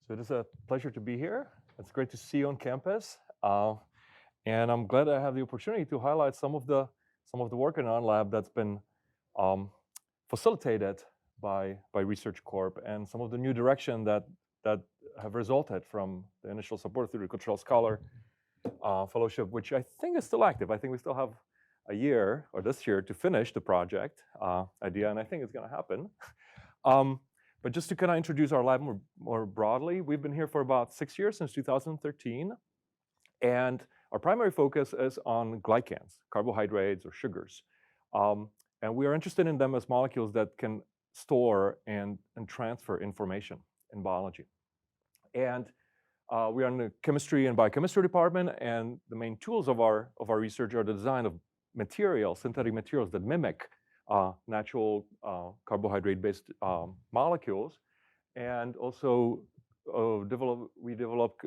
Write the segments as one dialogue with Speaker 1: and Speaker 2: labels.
Speaker 1: So it is a pleasure to be here. It's great to see you on campus, and I'm glad I have the opportunity to highlight some of the work in our lab that's been facilitated by Research Corp and some of the new direction that have resulted from the initial support through the Cultural Scholar Fellowship, which I think is still active. I think we still have a year or this year to finish the project idea, and I think it's going to happen. But just to kind of introduce our lab more broadly, we've been here for about 6 years, since 2013. And our primary focus is on glycans, carbohydrates or sugars. And we are interested in them as molecules that can store and transfer information in biology. And we are in the chemistry and biochemistry department, and the main tools of our research are the design of materials, synthetic materials that mimic natural carbohydrate-based molecules, and also we develop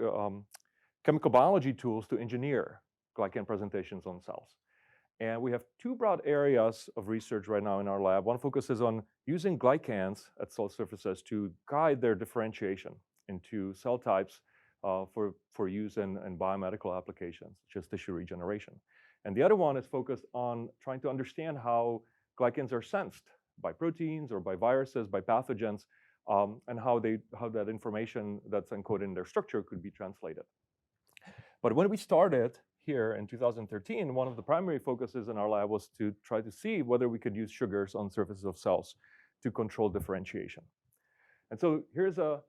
Speaker 1: chemical biology tools to engineer glycan presentations on cells. And we have two broad areas of research right now in our lab. One focuses on using glycans at cell surfaces to guide their differentiation into cell types for use in biomedical applications, such as tissue regeneration. And the other one is focused on trying to understand how glycans are sensed by proteins or by viruses, by pathogens, and how that information that's encoded in their structure could be translated. But when we started here in 2013, one of the primary focuses in our lab was to try to see whether we could use sugars on surfaces of cells to control differentiation. And so here's the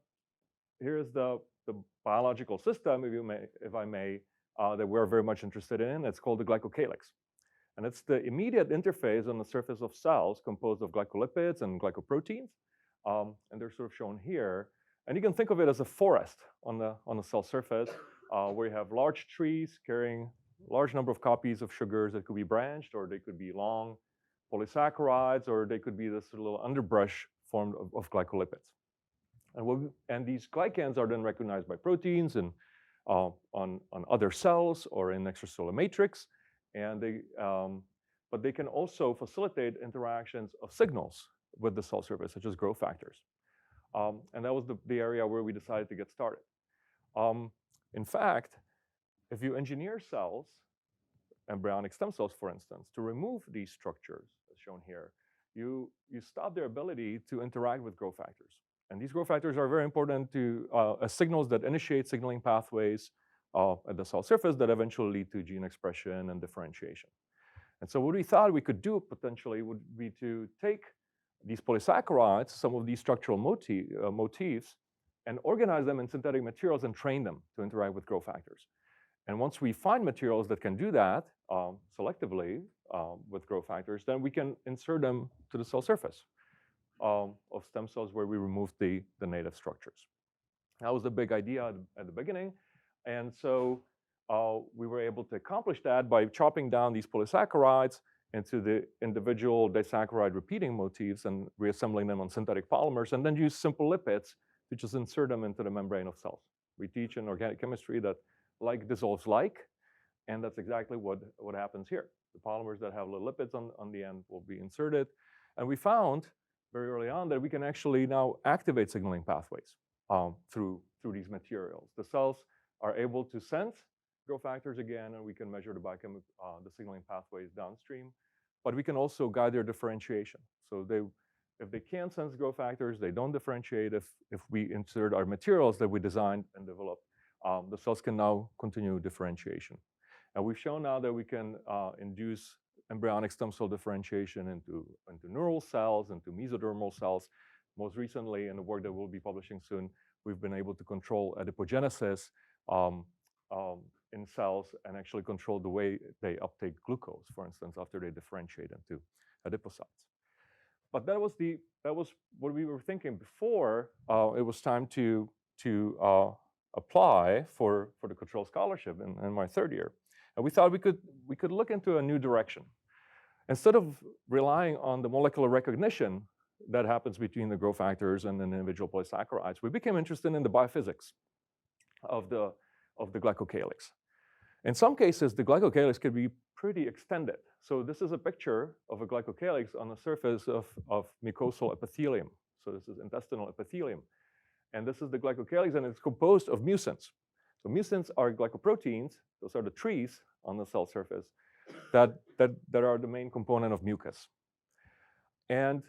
Speaker 1: biological system, if I may, that we're very much interested in. It's called the glycocalyx. And it's the immediate interface on the surface of cells composed of glycolipids and glycoproteins. And they're sort of shown here. And you can think of it as a forest on the cell surface, where you have large trees carrying a large number of copies of sugars that could be branched, or they could be long polysaccharides, or they could be this little underbrush formed of glycolipids. And these glycans are then recognized by proteins and on other cells or in extracellular matrix. And but they can also facilitate interactions of signals with the cell surface, such as growth factors. And that was the area where we decided to get started. In fact, if you engineer cells, embryonic stem cells, for instance, to remove these structures, as shown here, you stop their ability to interact with growth factors. And these growth factors are very important as signals that initiate signaling pathways at the cell surface that eventually lead to gene expression and differentiation. And so what we thought we could do potentially would be to take these polysaccharides, some of these structural motifs, and organize them in synthetic materials and train them to interact with growth factors. And once we find materials that can do that selectively with growth factors, then we can insert them to the cell surface of stem cells where we remove the native structures. That was the big idea at the beginning. And so we were able to accomplish that by chopping down these polysaccharides into the individual disaccharide repeating motifs and reassembling them on synthetic polymers, and then use simple lipids to just insert them into the membrane of cells. We teach in organic chemistry that like dissolves like, and that's exactly what happens here. The polymers that have little lipids on the end will be inserted. And we found very early on that we can actually now activate signaling pathways through these materials. The cells are able to sense growth factors again, and we can measure the signaling pathways downstream. But we can also guide their differentiation. So if they can't sense growth factors, they don't differentiate. If we insert our materials that we designed and developed, the cells can now continue differentiation. And we've shown now that we can induce embryonic stem cell differentiation into neural cells, into mesodermal cells. Most recently, in the work that we'll be publishing soon, we've been able to control adipogenesis in cells and actually control the way they uptake glucose, for instance, after they differentiate into adipocytes. But that was what we were thinking before it was time to apply for the Cultural Scholarship in my third year. And we thought we could look into a new direction. Instead of relying on the molecular recognition that happens between the growth factors and the individual polysaccharides, we became interested in the biophysics of the glycocalyx. In some cases, the glycocalyx could be pretty extended. So this is a picture of a glycocalyx on the surface of mucosal epithelium. So this is intestinal epithelium. And this is the glycocalyx, and it's composed of mucins. So mucins are glycoproteins. Those are the trees on the cell surface that are the main component of mucus. And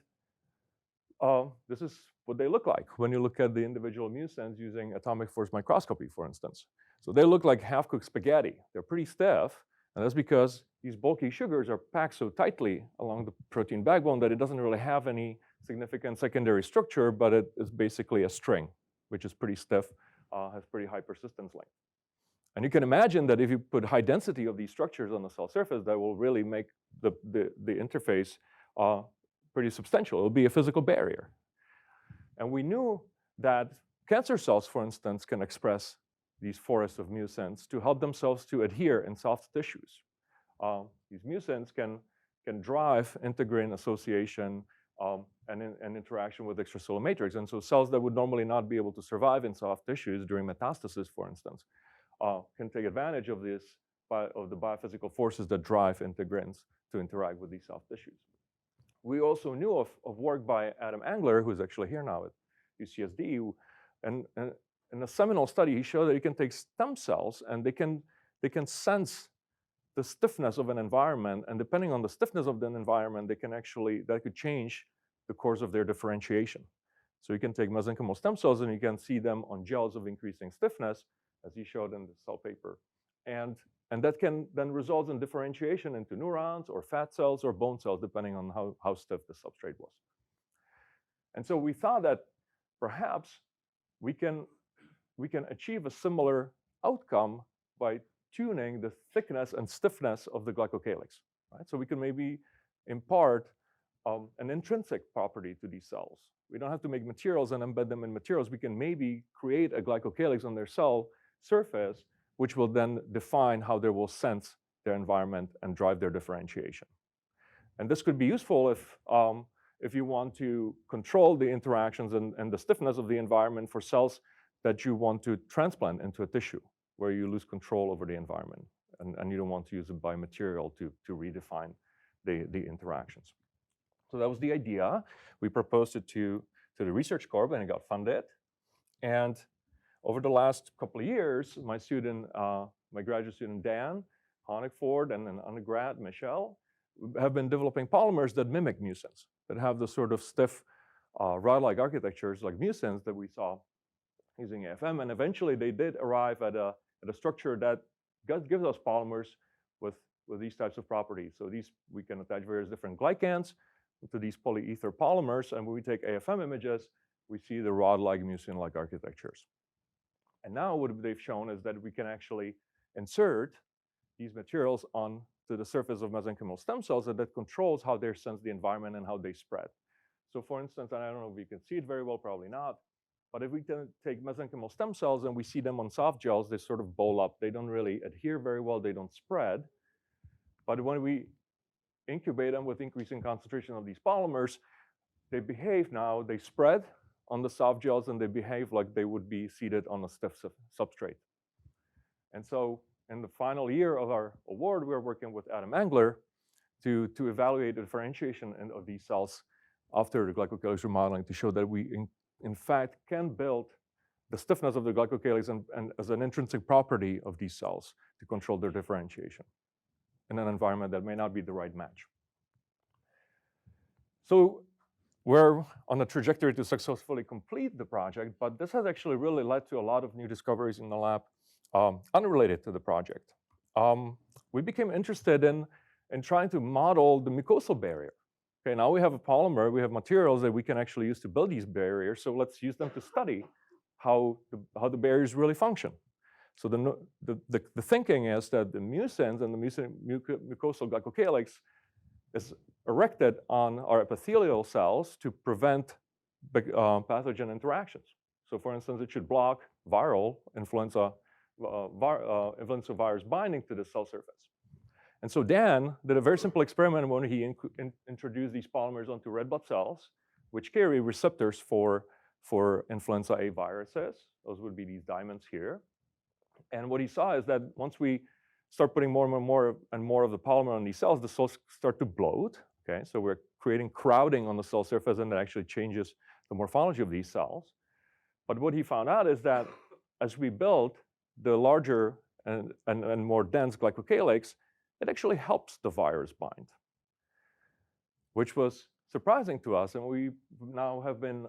Speaker 1: this is what they look like when you look at the individual mucins using atomic force microscopy, for instance. So they look like half-cooked spaghetti. They're pretty stiff, and that's because these bulky sugars are packed so tightly along the protein backbone that it doesn't really have any significant secondary structure, but it is basically a string, which is pretty stiff, has pretty high persistence length. And you can imagine that if you put high density of these structures on the cell surface, that will really make the interface pretty substantial. It will be a physical barrier. And we knew that cancer cells, for instance, can express these forests of mucins to help themselves to adhere in soft tissues. These mucins can drive integrin association and interaction with extracellular matrix. And so cells that would normally not be able to survive in soft tissues during metastasis, for instance, can take advantage of the biophysical forces that drive integrins to interact with these soft tissues. We also knew of work by Adam Engler, who's actually here now at UCSD, and in a seminal study, he showed that you can take stem cells and they can sense the stiffness of an environment, and depending on the stiffness of the environment, that could change the course of their differentiation. So you can take mesenchymal stem cells and you can see them on gels of increasing stiffness, as he showed in the Cell paper. And that can then result in differentiation into neurons or fat cells or bone cells, depending on how stiff the substrate was. And so we thought that perhaps we can achieve a similar outcome by tuning the thickness and stiffness of the glycocalyx. Right? So we can maybe impart an intrinsic property to these cells. We don't have to make materials and embed them in materials. We can maybe create a glycocalyx on their cell surface, which will then define how they will sense their environment and drive their differentiation. And this could be useful if you want to control the interactions and the stiffness of the environment for cells that you want to transplant into a tissue where you lose control over the environment, and you don't want to use a biomaterial to redefine the interactions. So that was the idea. We proposed it to the Research Corps, and it got funded. And over the last couple of years, my graduate student Dan Honigford and an undergrad, Michelle, have been developing polymers that mimic mucins, that have the sort of stiff rod-like architectures like mucins that we saw using AFM. And eventually they did arrive at a structure that gives us polymers with these types of properties. So we can attach various different glycans to these polyether polymers. And when we take AFM images, we see the rod-like mucin-like architectures. And now what they've shown is that we can actually insert these materials onto the surface of mesenchymal stem cells, and that controls how they sense the environment and how they spread. So for instance, and I don't know if you can see it very well, probably not, but if we can take mesenchymal stem cells and we see them on soft gels, they sort of bowl up. They don't really adhere very well. They don't spread. But when we incubate them with increasing concentration of these polymers, they behave now, they spread on the soft gels, and they behave like they would be seated on a stiff substrate. And so in the final year of our award, we're working with Adam Engler to evaluate the differentiation of these cells after the glycocalyx remodeling to show that we, in fact, can build the stiffness of the glycocalyx and as an intrinsic property of these cells to control their differentiation in an environment that may not be the right match. So we're on a trajectory to successfully complete the project, but this has actually really led to a lot of new discoveries in the lab unrelated to the project. We became interested in trying to model the mucosal barrier. Okay, now we have a polymer, we have materials that we can actually use to build these barriers, so let's use them to study how the barriers really function. So the thinking is that the mucins and the mucosal glycocalyx is erected on our epithelial cells to prevent pathogen interactions. So for instance, it should block viral influenza virus binding to the cell surface. And so Dan did a very simple experiment when he introduced these polymers onto red blood cells, which carry receptors for influenza A viruses. Those would be these diamonds here. And what he saw is that once we start putting more and more of the polymer on these cells, the cells start to bloat. Okay, so we're creating crowding on the cell surface, and that actually changes the morphology of these cells. But what he found out is that as we built the larger and more dense glycocalyx, it actually helps the virus bind, which was surprising to us. And we now have been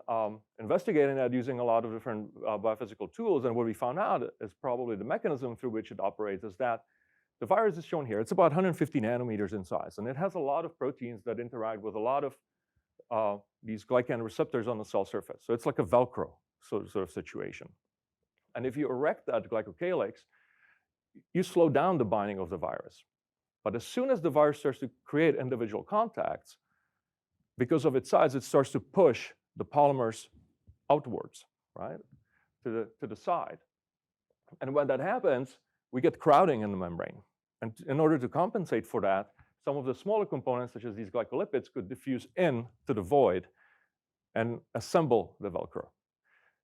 Speaker 1: investigating that using a lot of different biophysical tools. And what we found out is probably the mechanism through which it operates is that the virus is shown here. It's about 150 nanometers in size, and it has a lot of proteins that interact with a lot of these glycan receptors on the cell surface. So it's like a Velcro sort of situation. And if you erect that glycocalyx, you slow down the binding of the virus. But as soon as the virus starts to create individual contacts, because of its size, it starts to push the polymers outwards, right, to the side. And when that happens, we get crowding in the membrane. And in order to compensate for that, some of the smaller components, such as these glycolipids, could diffuse into the void and assemble the Velcro.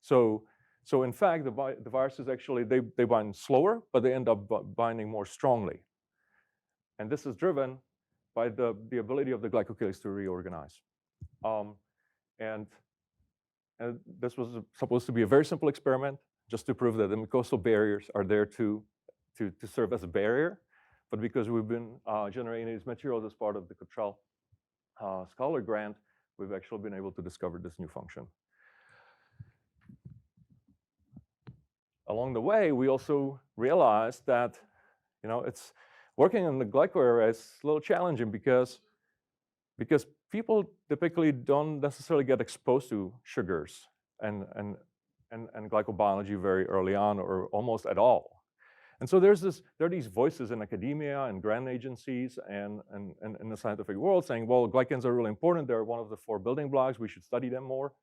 Speaker 1: So in fact, the viruses actually, they bind slower, but they end up binding more strongly. And this is driven by the ability of the glycocalyx to reorganize. And this was supposed to be a very simple experiment, just to prove that the mucosal barriers are there to serve as a barrier. But because we've been generating these materials as part of the Cottrell Scholar Grant, we've actually been able to discover this new function. Along the way, we also realized that, it's working in the glyco area is a little challenging because people typically don't necessarily get exposed to sugars and glycobiology very early on or almost at all. And so there are these voices in academia and grant agencies and in the scientific world saying, well, glycans are really important. They're one of the 4 building blocks. We should study them more.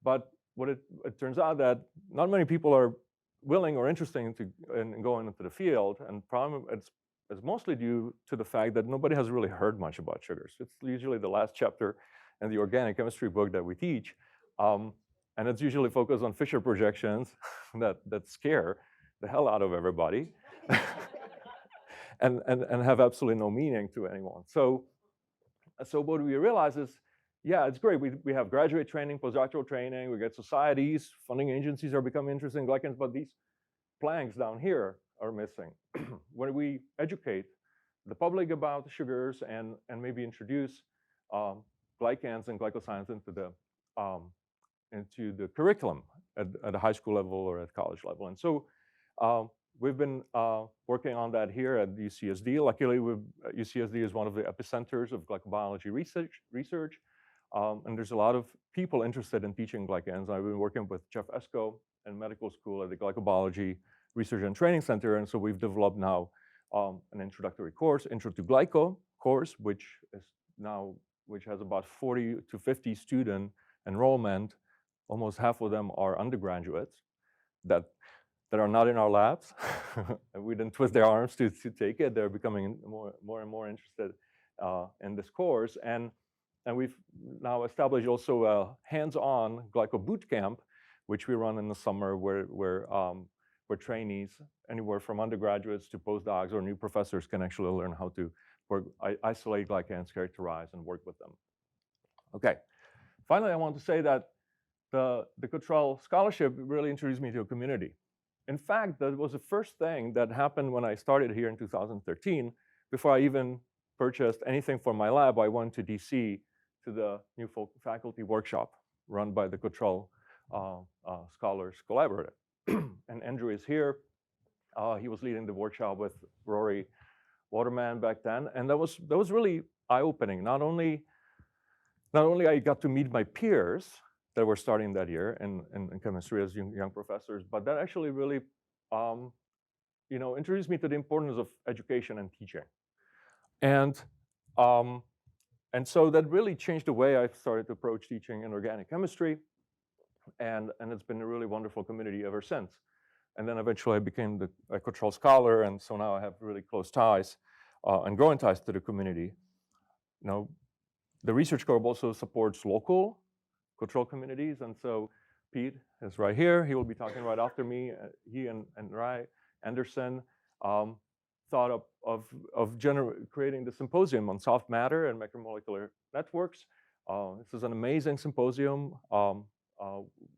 Speaker 1: But what it turns out that not many people are willing or interested in going into the field. And problem it's mostly due to the fact that nobody has really heard much about sugars. It's usually the last chapter in the organic chemistry book that we teach. And it's usually focused on Fisher projections that scare the hell out of everybody and have absolutely no meaning to anyone. So what we realize is, yeah, it's great. We have graduate training, postdoctoral training, we get societies, funding agencies are becoming interested in glycans, but these planks down here are missing. When we educate the public about sugars and maybe introduce glycans and glycoscience into the curriculum at a high school level or at college level. And so we've been working on that here at UCSD. Luckily, UCSD is one of the epicenters of glycobiology research. And there's a lot of people interested in teaching glycans. I've been working with Jeff Esco in medical school at the Glycobiology Research and Training Center. And so we've developed now an introductory course, Intro to Glyco course, which has about 40 to 50 student enrollment. Almost half of them are undergraduates that are not in our labs. And we didn't twist their arms to take it. They're becoming more and more interested in this course. And we've now established also a hands-on glyco boot camp, which we run in the summer, where trainees, anywhere from undergraduates to postdocs or new professors, can actually learn how to isolate glycans, characterize, and work with them. Okay. Finally, I want to say that the Cottrell Scholarship really introduced me to a community. In fact, that was the first thing that happened when I started here in 2013. Before I even purchased anything for my lab, I went to DC to the new faculty workshop run by the Cottrell Scholars Collaborative. And Andrew is here. He was leading the workshop with Rory Waterman back then. And that was really eye-opening. Not only I got to meet my peers that were starting that year in chemistry as young professors, but that actually really introduced me to the importance of education and teaching. And so that really changed the way I started to approach teaching in organic chemistry. And it's been a really wonderful community ever since. And then eventually I became a Cottrell Scholar, and so now I have really close ties and growing ties to the community. Now, the Research Corp also supports local Cottrell communities, and so Pete is right here. He will be talking right after me. He and Rai Anderson thought of creating the symposium on soft matter and macromolecular networks. This is an amazing symposium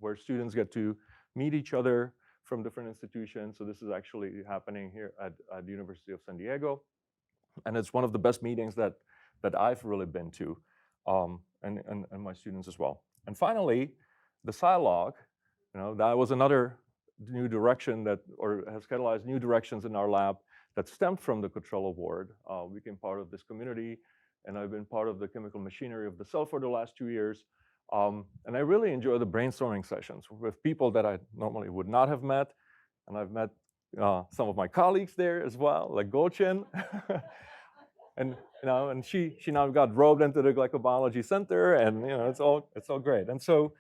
Speaker 1: where students get to meet each other from different institutions. So this is actually happening here at the University of San Diego. And it's one of the best meetings that I've really been to, and my students as well. And finally, the Scilog, that was another new direction that, or has catalyzed new directions in our lab that stemmed from the Cottrell Award. We became part of this community, and I've been part of the chemical machinery of the cell for the last 2 years. And I really enjoy the brainstorming sessions with people that I normally would not have met. And I've met some of my colleagues there as well, like Gulchen. And she now got roped into the glycobiology center, and it's all great. And so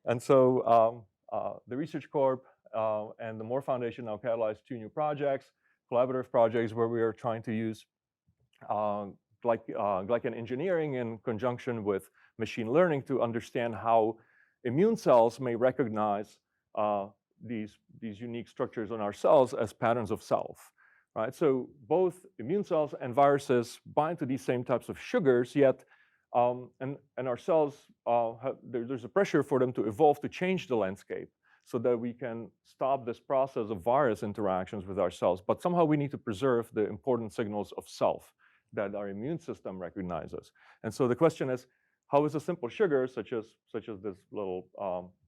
Speaker 1: the Research Corp and the Moore Foundation now catalyzed 2 new projects, collaborative projects where we are trying to use glycan engineering in conjunction with machine learning to understand how immune cells may recognize these unique structures on our cells as patterns of self. Right? So both immune cells and viruses bind to these same types of sugars, yet and our cells, there's a pressure for them to evolve to change the landscape so that we can stop this process of virus interactions with our cells. But somehow we need to preserve the important signals of self that our immune system recognizes. And so the question is, how is a simple sugar, such as this little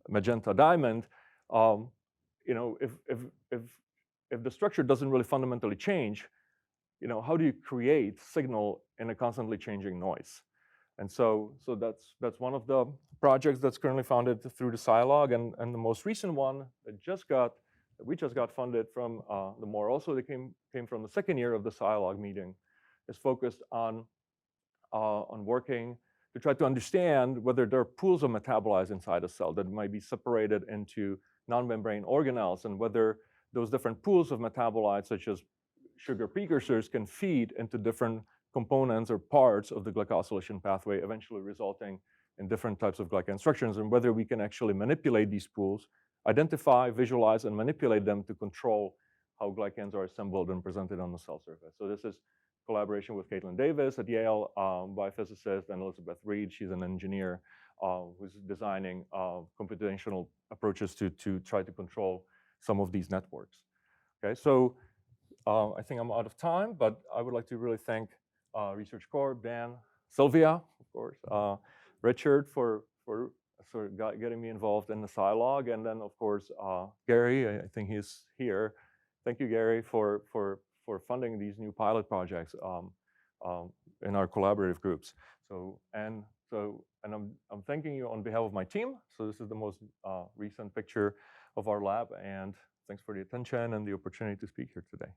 Speaker 1: magenta diamond, if the structure doesn't really fundamentally change, how do you create signal in a constantly changing noise? And so that's one of the projects that's currently funded through the Scilog, and the most recent one that we just got funded from the Moore, also that came from the second year of the Scilog meeting, is focused on working to try to understand whether there are pools of metabolites inside a cell that might be separated into non-membrane organelles, and whether those different pools of metabolites, such as sugar precursors, can feed into different components or parts of the glycosylation pathway, eventually resulting in different types of glycan structures, and whether we can actually manipulate these pools, identify, visualize, and manipulate them to control how glycans are assembled and presented on the cell surface. So this is collaboration with Caitlin Davis at Yale, biophysicist, and Elizabeth Reed. She's an engineer who's designing computational approaches to try to control some of these networks. Okay, so I think I'm out of time, but I would like to really thank Research Corp, Dan, Sylvia, of course, Richard for sort of getting me involved in the Scilog, and then of course Gary. I think he's here. Thank you, Gary, for funding these new pilot projects in our collaborative groups. And I'm thanking you on behalf of my team. So this is the most recent picture of our lab, and thanks for the attention and the opportunity to speak here today.